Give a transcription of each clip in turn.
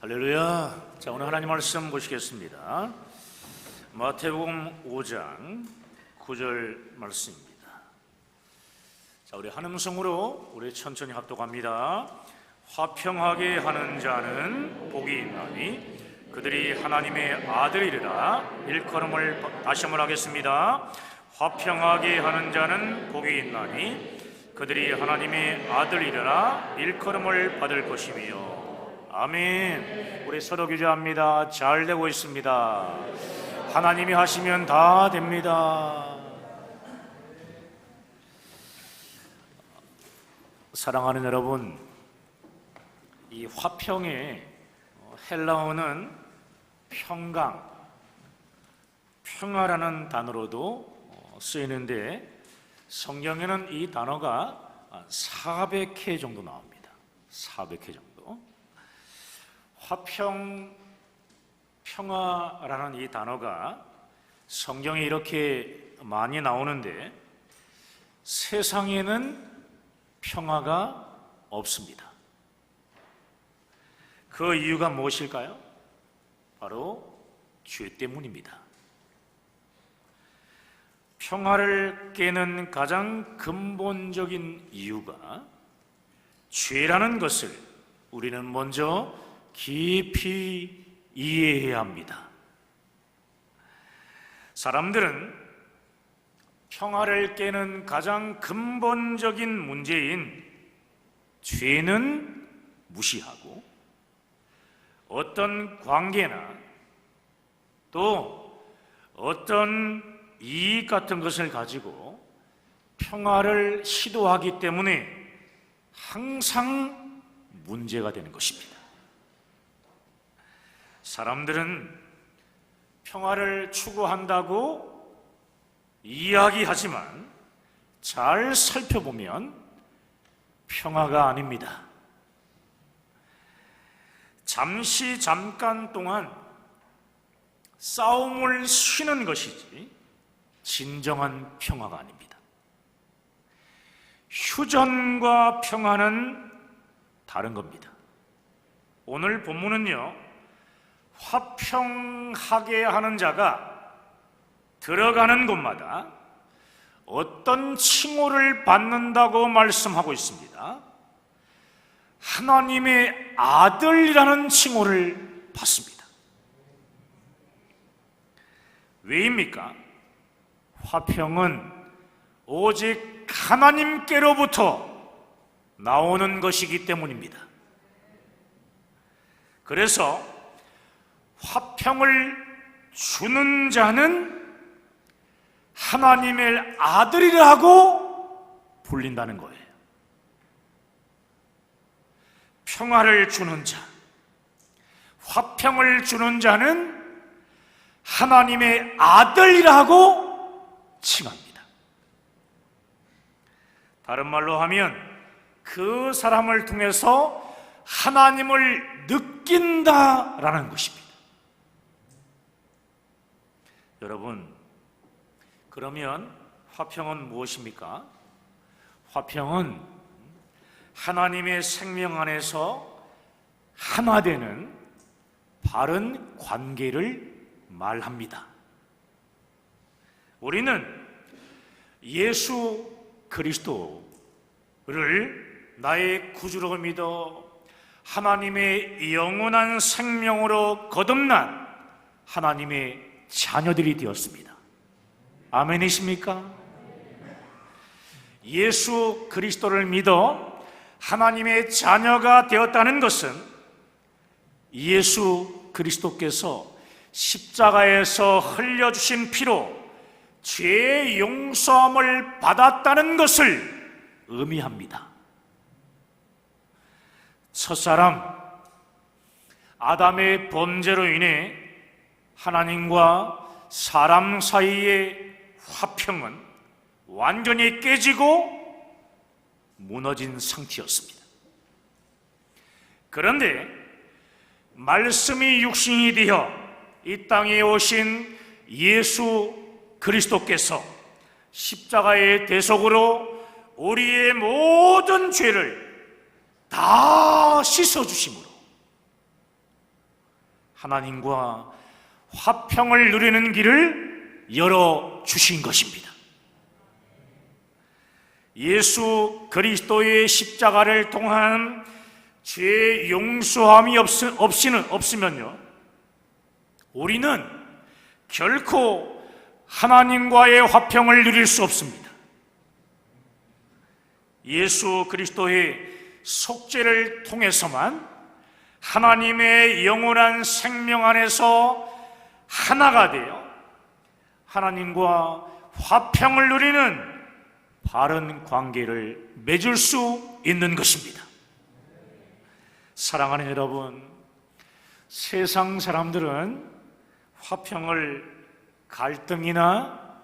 할렐루야. 자, 오늘 하나님 말씀 보시겠습니다. 마태복음 5장 9절 말씀입니다. 자, 우리 한음성으로 우리 천천히 합독합니다. 화평하게 하는 자는 복이 있나니 그들이 하나님의 아들이리라. 일컬음을 다시 한번 하겠습니다. 화평하게 하는 자는 복이 있나니 그들이 하나님의 아들이리라. 일컬음을 받을 것이며. 아멘. 우리 서로 기도합니다. 잘 되고 있습니다. 하나님이 하시면 다 됩니다. 사랑하는 여러분, 이 화평의 헬라어는 평강, 평화라는 단어로도 쓰이는데 성경에는 이 단어가 400회 정도 나옵니다. 400회 정도. 화평, 평화라는 이 단어가 성경에 이렇게 많이 나오는데 세상에는 평화가 없습니다. 그 이유가 무엇일까요? 바로 죄 때문입니다. 평화를 깨는 가장 근본적인 이유가 죄라는 것을 우리는 먼저 깊이 이해해야 합니다. 사람들은 평화를 깨는 가장 근본적인 문제인 죄는 무시하고 어떤 관계나 또 어떤 이익 같은 것을 가지고 평화를 시도하기 때문에 항상 문제가 되는 것입니다. 사람들은 평화를 추구한다고 이야기하지만 잘 살펴보면 평화가 아닙니다. 잠깐 동안 싸움을 쉬는 것이지 진정한 평화가 아닙니다. 휴전과 평화는 다른 겁니다. 오늘 본문은요, 화평하게 하는 자가 들어가는 곳마다 어떤 칭호를 받는다고 말씀하고 있습니다. 하나님의 아들이라는 칭호를 받습니다. 왜입니까? 화평은 오직 하나님께로부터 나오는 것이기 때문입니다. 그래서 화평을 주는 자는 하나님의 아들이라고 불린다는 거예요. 평화를 주는 자, 화평을 주는 자는 하나님의 아들이라고 칭합니다. 다른 말로 하면 그 사람을 통해서 하나님을 느낀다라는 것입니다. 여러분, 그러면 화평은 무엇입니까? 화평은 하나님의 생명 안에서 하나 되는 바른 관계를 말합니다. 우리는 예수 그리스도를 나의 구주로 믿어 하나님의 영원한 생명으로 거듭난 하나님의 자녀들이 되었습니다. 아멘이십니까? 예수 그리스도를 믿어 하나님의 자녀가 되었다는 것은 예수 그리스도께서 십자가에서 흘려주신 피로 죄의 용서함을 받았다는 것을 의미합니다. 첫사람 아담의 범죄로 인해 하나님과 사람 사이의 화평은 완전히 깨지고 무너진 상태였습니다. 그런데 말씀이 육신이 되어 이 땅에 오신 예수 그리스도께서 십자가의 대속으로 우리의 모든 죄를 다 씻어주심으로 하나님과 화평을 누리는 길을 열어주신 것입니다. 예수 그리스도의 십자가를 통한 죄 용서함이 없으면요, 우리는 결코 하나님과의 화평을 누릴 수 없습니다. 예수 그리스도의 속죄를 통해서만 하나님의 영원한 생명 안에서 하나가 되어 하나님과 화평을 누리는 바른 관계를 맺을 수 있는 것입니다. 사랑하는 여러분, 세상 사람들은 화평을 갈등이나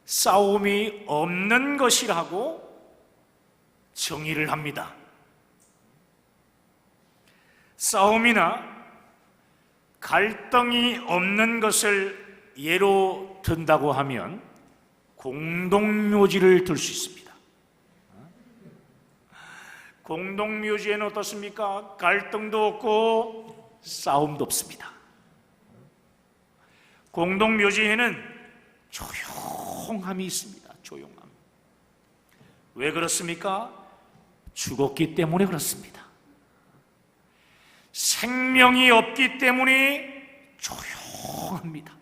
싸움이 없는 것이라고 정의를 합니다. 싸움이나 갈등이 없는 것을 예로 든다고 하면 공동묘지를 들 수 있습니다. 공동묘지에는 어떻습니까? 갈등도 없고 싸움도 없습니다. 공동묘지에는 조용함이 있습니다. 조용함. 왜 그렇습니까? 죽었기 때문에 그렇습니다. 생명이 없기 때문에 조용합니다.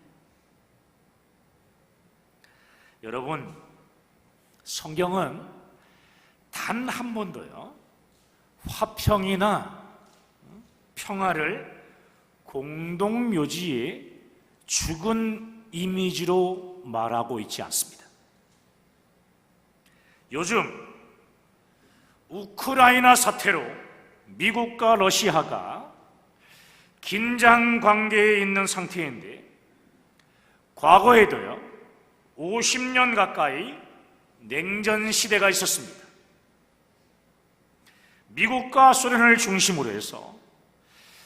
여러분, 성경은 단 한 번도요, 화평이나 평화를 공동묘지에 죽은 이미지로 말하고 있지 않습니다. 요즘 우크라이나 사태로 미국과 러시아가 긴장 관계에 있는 상태인데, 과거에도요 50년 가까이 냉전 시대가 있었습니다. 미국과 소련을 중심으로 해서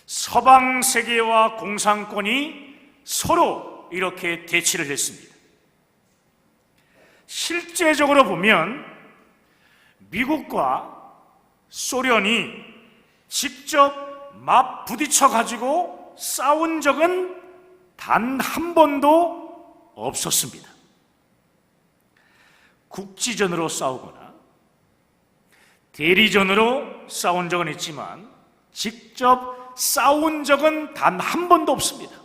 서방 세계와 공산권이 서로 이렇게 대치를 했습니다. 실제적으로 보면 미국과 소련이 직접 맞부딪혀 가지고 싸운 적은 단 한 번도 없었습니다. 국지전으로 싸우거나 대리전으로 싸운 적은 있지만 직접 싸운 적은 단 한 번도 없습니다.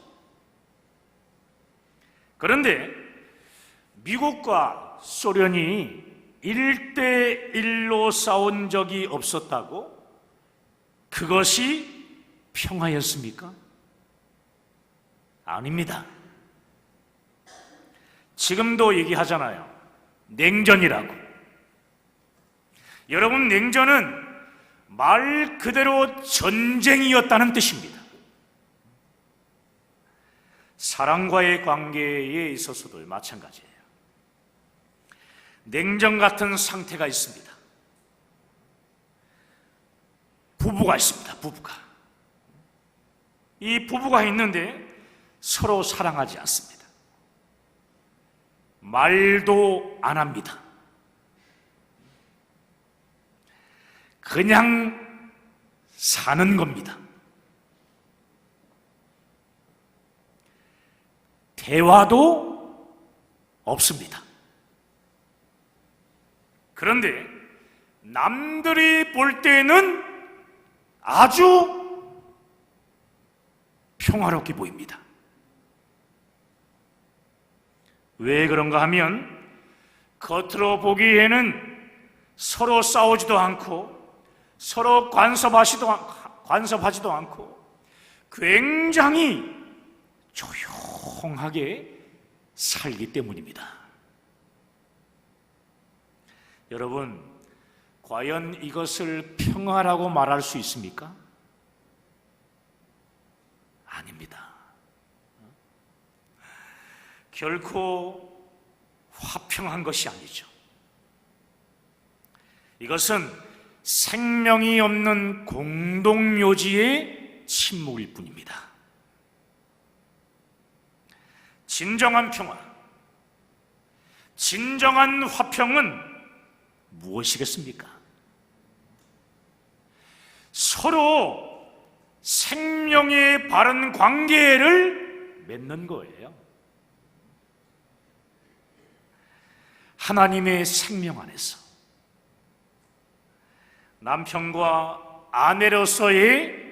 그런데 미국과 소련이 1대1로 싸운 적이 없었다고? 그것이 평화였습니까? 아닙니다. 지금도 얘기하잖아요. 냉전이라고. 여러분, 냉전은 말 그대로 전쟁이었다는 뜻입니다. 사랑과의 관계에 있어서도 마찬가지예요. 냉전 같은 상태가 있습니다. 부부가 있습니다. 이 부부가 있는데 서로 사랑하지 않습니다. 말도 안 합니다. 그냥 사는 겁니다. 대화도 없습니다. 그런데 남들이 볼 때는 아주 평화롭게 보입니다. 왜 그런가 하면 겉으로 보기에는 서로 싸우지도 않고 서로 간섭하지도 않고 굉장히 조용하게 살기 때문입니다. 여러분, 과연 이것을 평화라고 말할 수 있습니까? 아닙니다. 결코 화평한 것이 아니죠. 이것은 생명이 없는 공동묘지의 침묵일 뿐입니다. 진정한 평화, 진정한 화평은 무엇이겠습니까? 서로 생명의 바른 관계를 맺는 거예요. 하나님의 생명 안에서 남편과 아내로서의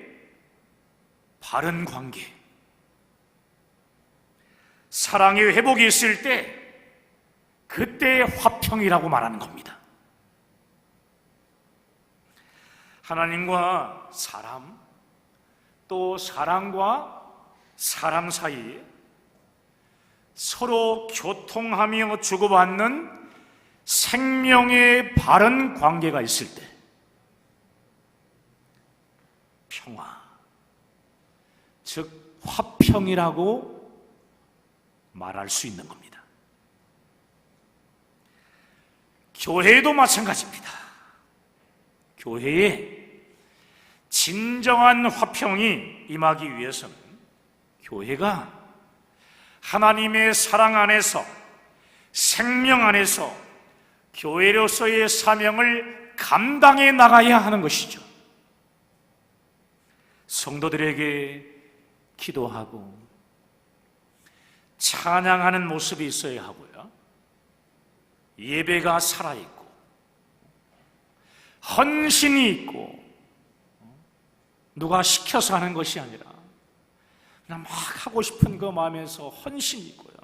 바른 관계, 사랑의 회복이 있을 때 그때 화평이라고 말하는 겁니다. 하나님과 사람, 또 사람과 사람 사이에 서로 교통하며 주고받는 생명의 바른 관계가 있을 때 평화, 즉 화평이라고 말할 수 있는 겁니다. 교회도 마찬가지입니다. 교회에 진정한 화평이 임하기 위해서는 교회가 하나님의 사랑 안에서, 생명 안에서 교회로서의 사명을 감당해 나가야 하는 것이죠. 성도들에게 기도하고 찬양하는 모습이 있어야 하고요, 예배가 살아있고 헌신이 있고, 누가 시켜서 하는 것이 아니라 그냥 막 하고 싶은 그 마음에서 헌신이 있고요,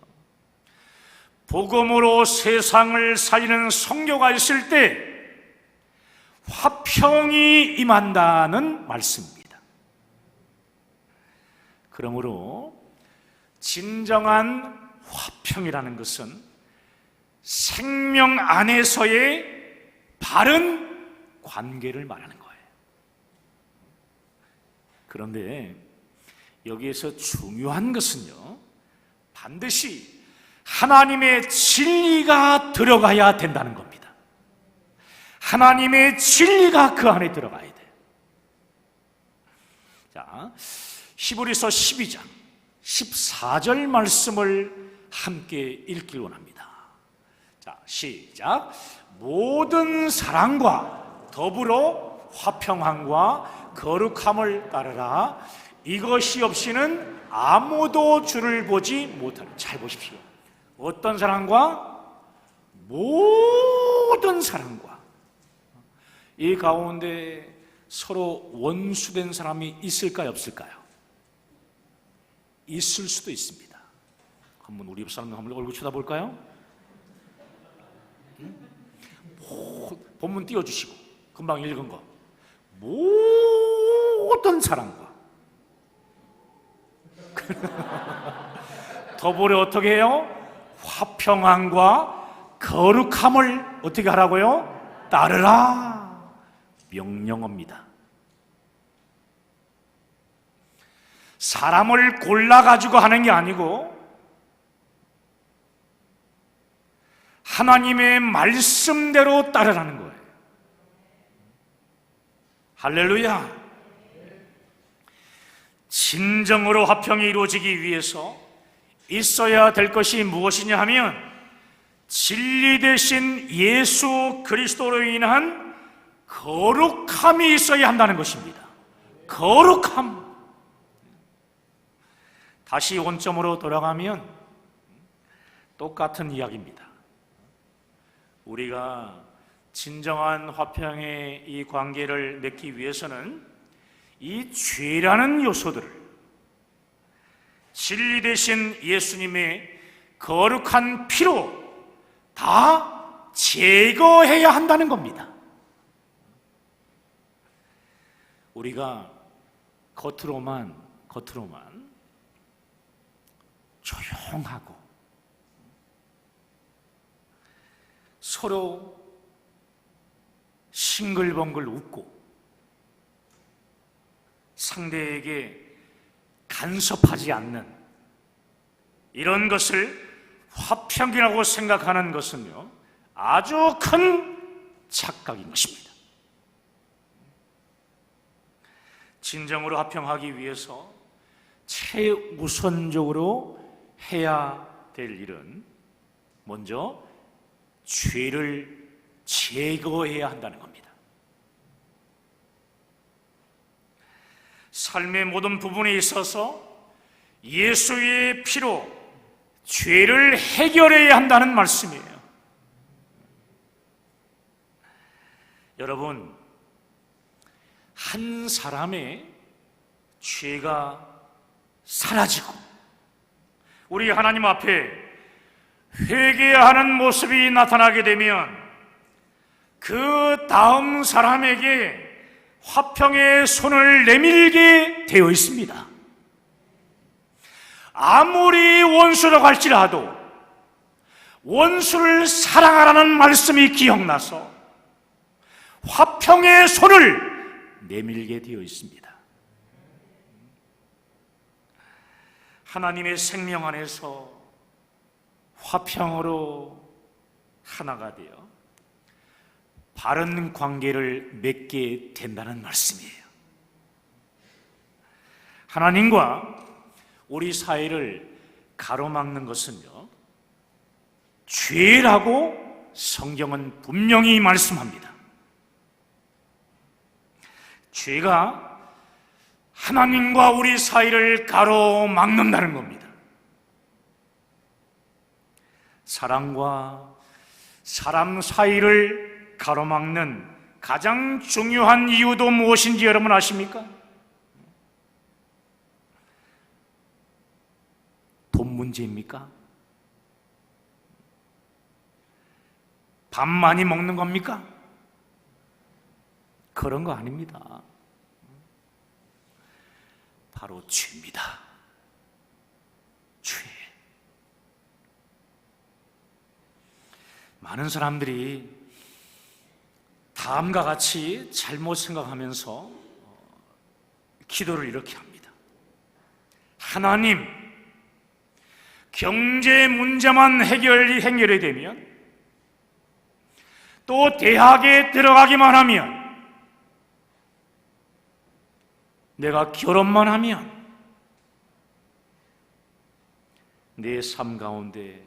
복음으로 세상을 살리는 선교가 있을 때 화평이 임한다는 말씀입니다. 그러므로 진정한 화평이라는 것은 생명 안에서의 바른 관계를 말하는 거예요. 그런데 여기에서 중요한 것은요, 반드시 하나님의 진리가 들어가야 된다는 겁니다. 하나님의 진리가 그 안에 들어가야 돼요. 자, 히브리서 12장 14절 말씀을 함께 읽길 원합니다. 자, 시작. 모든 사랑과 더불어 화평함과 거룩함을 따르라. 이것이 없이는 아무도 주를 보지 못하리. 잘 보십시오. 어떤 사랑과? 모든 사랑과. 이 가운데 서로 원수된 사람이 있을까요, 없을까요? 있을 수도 있습니다. 한번 우리 옆 사람 한번 얼굴 쳐다볼까요? 본문 띄워주시고 금방 읽은 거, 모든 사랑과 더불어 어떻게 해요? 화평함과 거룩함을 어떻게 하라고요? 따르라. 명령어입니다. 사람을 골라가지고 하는 게 아니고 하나님의 말씀대로 따르라는 거예요. 할렐루야. 진정으로 화평이 이루어지기 위해서 있어야 될 것이 무엇이냐 하면 진리 대신 예수 그리스도로 인한 거룩함이 있어야 한다는 것입니다. 거룩함. 다시 원점으로 돌아가면 똑같은 이야기입니다. 우리가 진정한 화평의 이 관계를 맺기 위해서는 이 죄라는 요소들을 진리 대신 예수님의 거룩한 피로 다 제거해야 한다는 겁니다. 우리가 겉으로만 조용하고 서로 싱글벙글 웃고 상대에게 간섭하지 않는 이런 것을 화평이라고 생각하는 것은요, 아주 큰 착각인 것입니다. 진정으로 화평하기 위해서 최우선적으로 해야 될 일은 먼저 죄를 제거해야 한다는 겁니다. 삶의 모든 부분에 있어서 예수의 피로 죄를 해결해야 한다는 말씀이에요. 여러분, 한 사람의 죄가 사라지고 우리 하나님 앞에 회개하는 모습이 나타나게 되면 그 다음 사람에게 화평의 손을 내밀게 되어 있습니다. 아무리 원수라고 할지라도 원수를 사랑하라는 말씀이 기억나서 화평의 손을 내밀게 되어 있습니다. 하나님의 생명 안에서 화평으로 하나가 되어 바른 관계를 맺게 된다는 말씀이에요. 하나님과 우리 사이를 가로막는 것은요, 죄라고 성경은 분명히 말씀합니다. 죄가 하나님과 우리 사이를 가로막는다는 겁니다. 사랑과 사람 사이를 가로막는 가장 중요한 이유도 무엇인지 여러분 아십니까? 돈 문제입니까? 밥 많이 먹는 겁니까? 그런 거 아닙니다. 바로 죄입니다. 죄. 많은 사람들이 다음과 같이 잘못 생각하면서 기도를 이렇게 합니다. 하나님, 경제 문제만 해결이 되면, 또 대학에 들어가기만 하면, 내가 결혼만 하면 내 삶 가운데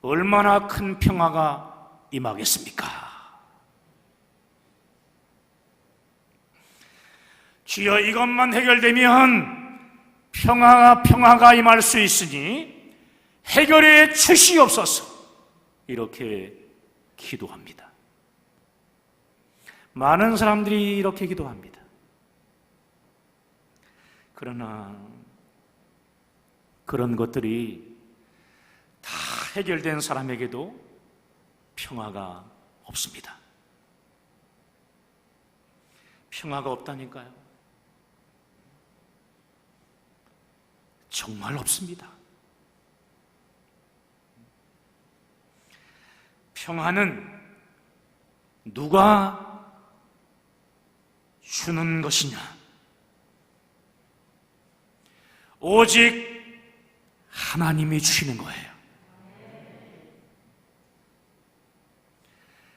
얼마나 큰 평화가 임하겠습니까? 주여, 이것만 해결되면 평화가 임할 수 있으니 해결해 주시옵소서. 이렇게 기도합니다. 많은 사람들이 이렇게 기도합니다. 그러나 그런 것들이 다 해결된 사람에게도 평화가 없습니다. 평화가 없다니까요. 정말 없습니다. 평화는 누가 주는 것이냐? 오직 하나님이 주시는 거예요.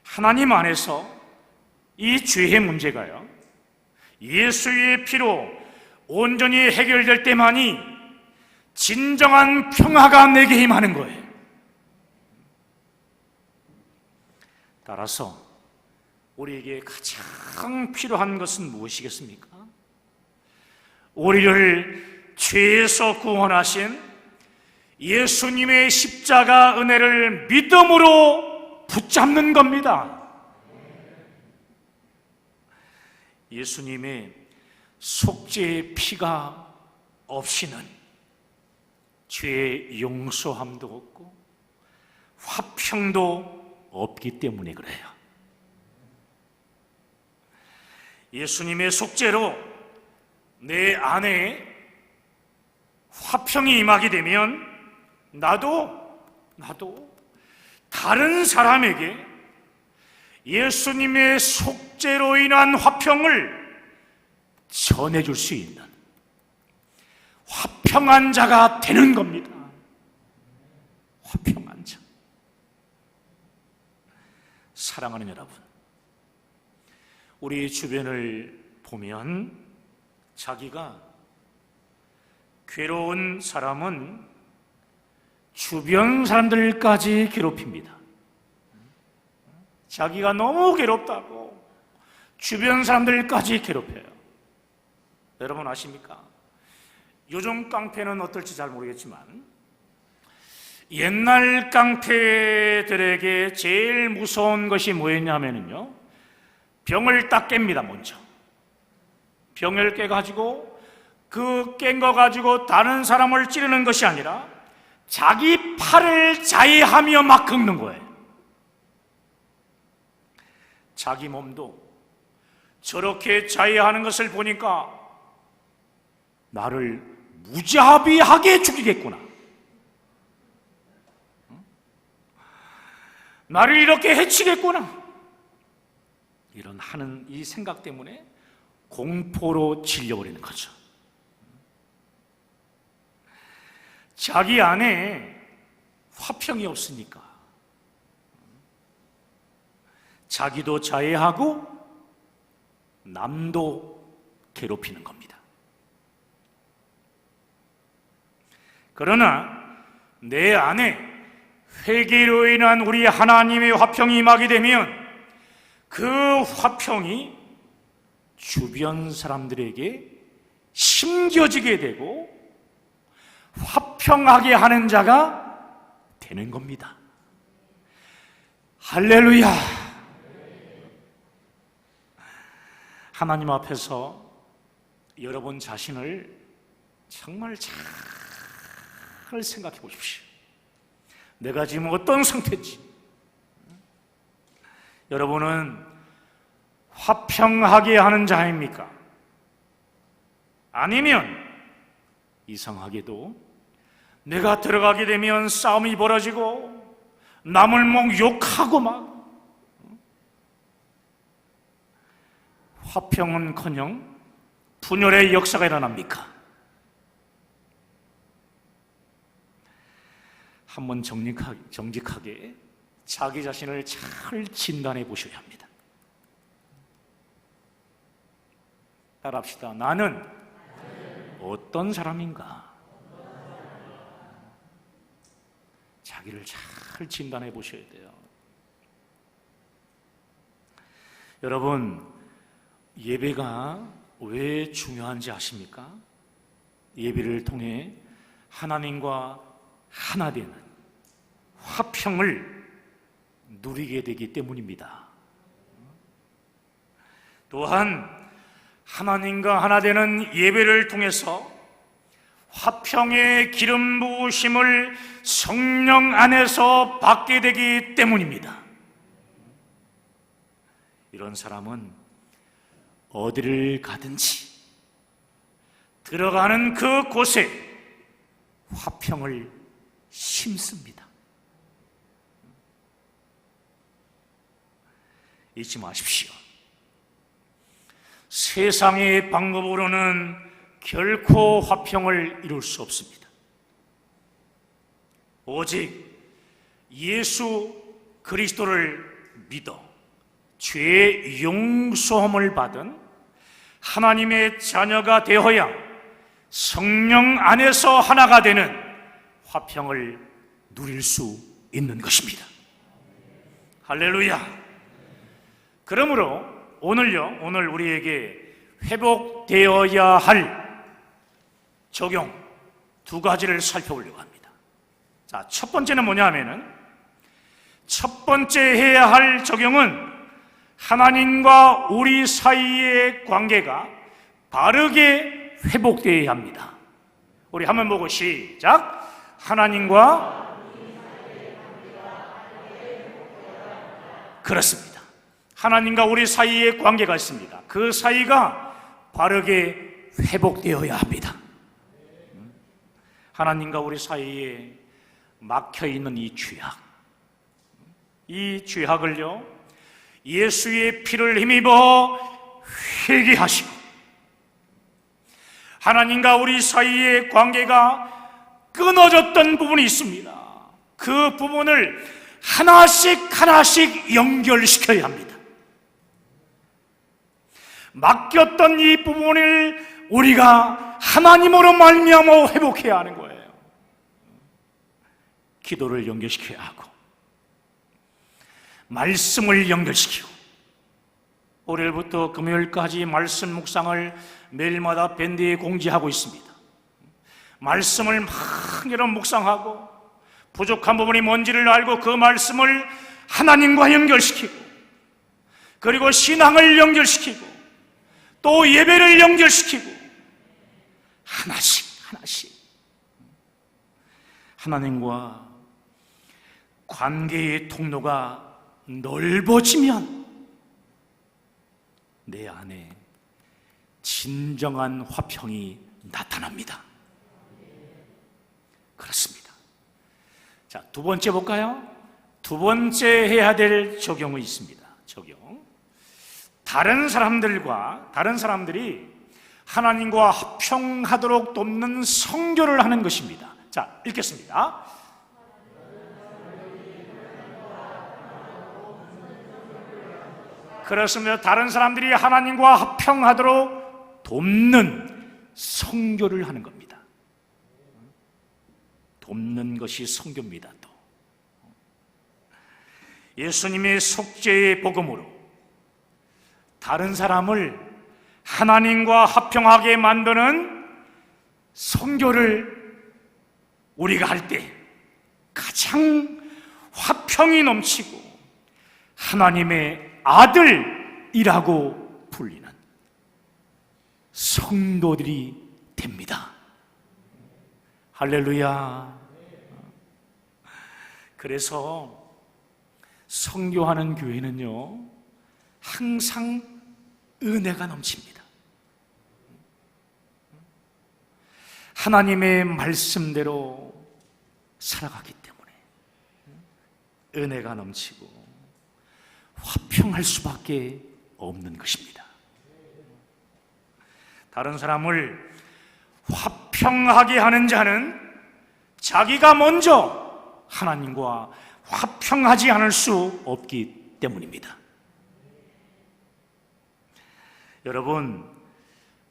하나님 안에서 이 죄의 문제가요, 예수의 피로 온전히 해결될 때만이 진정한 평화가 내게 임하는 거예요. 따라서 우리에게 가장 필요한 것은 무엇이겠습니까? 우리를 죄에서 구원하신 예수님의 십자가 은혜를 믿음으로 붙잡는 겁니다. 예수님의 속죄의 피가 없이는 죄의 용서함도 없고 화평도 없기 때문에 그래요. 예수님의 속죄로 내 안에 화평이 임하게 되면 나도 다른 사람에게 예수님의 속죄로 인한 화평을 전해줄 수 있는 화평한 자가 되는 겁니다. 화평한 자. 사랑하는 여러분, 우리 주변을 보면 자기가 괴로운 사람은 주변 사람들까지 괴롭힙니다. 자기가 너무 괴롭다고 주변 사람들까지 괴롭혀요. 여러분 아십니까? 요즘 깡패는 어떨지 잘 모르겠지만 옛날 깡패들에게 제일 무서운 것이 뭐였냐면요, 병을 딱 깹니다. 먼저 병을 깨가지고 그 깬 거 가지고 다른 사람을 찌르는 것이 아니라 자기 팔을 자해하며 막 긁는 거예요. 자기 몸도 저렇게 자해하는 것을 보니까 나를 무자비하게 죽이겠구나, 나를 이렇게 해치겠구나, 이런 하는 이 생각 때문에 공포로 질려버리는 거죠. 자기 안에 화평이 없으니까 자기도 자해하고 남도 괴롭히는 겁니다. 그러나 내 안에 회개로 인한 우리 하나님의 화평이 임하게 되면 그 화평이 주변 사람들에게 심겨지게 되고 화평하게 하는 자가 되는 겁니다. 할렐루야! 하나님 앞에서 여러분 자신을 정말 잘 생각해 보십시오. 내가 지금 어떤 상태인지. 여러분은 화평하게 하는 자입니까? 아니면 이상하게도 내가 들어가게 되면 싸움이 벌어지고 남을 막 욕하고 막 화평은커녕 분열의 역사가 일어납니까? 한번 정직하게 자기 자신을 잘 진단해 보셔야 합니다. 따라합시다. 나는 어떤 사람인가? 자기를 잘 진단해 보셔야 돼요. 여러분, 예배가 왜 중요한지 아십니까? 예배를 통해 하나님과 하나 되는 화평을 누리게 되기 때문입니다. 또한 하나님과 하나 되는 예배를 통해서 화평의 기름 부으심을 성령 안에서 받게 되기 때문입니다. 이런 사람은 어디를 가든지 들어가는 그 곳에 화평을 심습니다. 잊지 마십시오. 세상의 방법으로는 결코 화평을 이룰 수 없습니다. 오직 예수 그리스도를 믿어 죄의 용서함을 받은 하나님의 자녀가 되어야 성령 안에서 하나가 되는 화평을 누릴 수 있는 것입니다. 할렐루야! 그러므로 오늘 우리에게 회복되어야 할 적용 두 가지를 살펴보려고 합니다. 자, 첫 번째는 뭐냐 하면은, 첫 번째 해야 할 적용은 하나님과 우리 사이의 관계가 바르게 회복되어야 합니다. 우리 한번 보고 시작. 하나님과 그렇습니다. 하나님과 우리 사이의 관계가 있습니다. 그 사이가 바르게 회복되어야 합니다. 하나님과 우리 사이에 막혀있는 이 죄악을요, 예수의 피를 힘입어 회개하시고, 하나님과 우리 사이의 관계가 끊어졌던 부분이 있습니다. 그 부분을 하나씩 연결시켜야 합니다. 맡겼던 이 부분을 우리가 하나님으로 말미암아 회복해야 하는 거예요. 기도를 연결시켜야 하고, 말씀을 연결시키고, 월요일부터 금요일까지 말씀 묵상을 매일마다 밴드에 공지하고 있습니다. 말씀을 막 여러 묵상하고 부족한 부분이 뭔지를 알고 그 말씀을 하나님과 연결시키고, 그리고 신앙을 연결시키고, 또 예배를 연결시키고, 하나씩 하나님과 관계의 통로가 넓어지면 내 안에 진정한 화평이 나타납니다. 그렇습니다. 자, 두 번째 볼까요? 두 번째 해야 될 적용이 있습니다. 적용. 다른 사람들이 하나님과 화평하도록 돕는 선교를 하는 것입니다. 자, 읽겠습니다. 그렇습니다. 다른 사람들이 하나님과 화평하도록 돕는 선교를 하는 겁니다. 돕는 것이 선교입니다. 또 예수님의 속죄의 복음으로 다른 사람을 하나님과 화평하게 만드는 선교를 우리가 할 때 가장 화평이 넘치고 하나님의 아들이라고 불리는 성도들이 됩니다. 할렐루야. 그래서 선교하는 교회는요, 항상 은혜가 넘칩니다. 하나님의 말씀대로 살아가기 때문에 은혜가 넘치고 화평할 수밖에 없는 것입니다. 다른 사람을 화평하게 하는 자는 자기가 먼저 하나님과 화평하지 않을 수 없기 때문입니다. 여러분,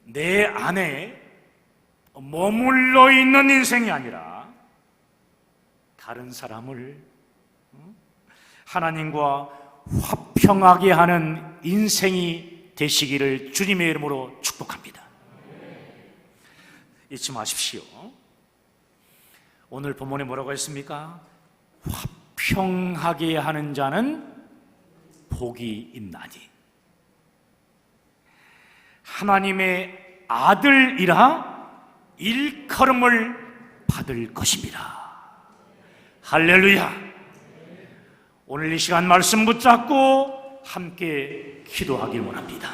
내 안에 머물러 있는 인생이 아니라 다른 사람을 하나님과 화평하게 하는 인생이 되시기를 주님의 이름으로 축복합니다. 잊지 마십시오. 오늘 본문에 뭐라고 했습니까? 화평하게 하는 자는 복이 있나니 하나님의 아들이라 일컬음을 받을 것입니다. 할렐루야. 오늘 이 시간 말씀 붙잡고 함께 기도하길 원합니다.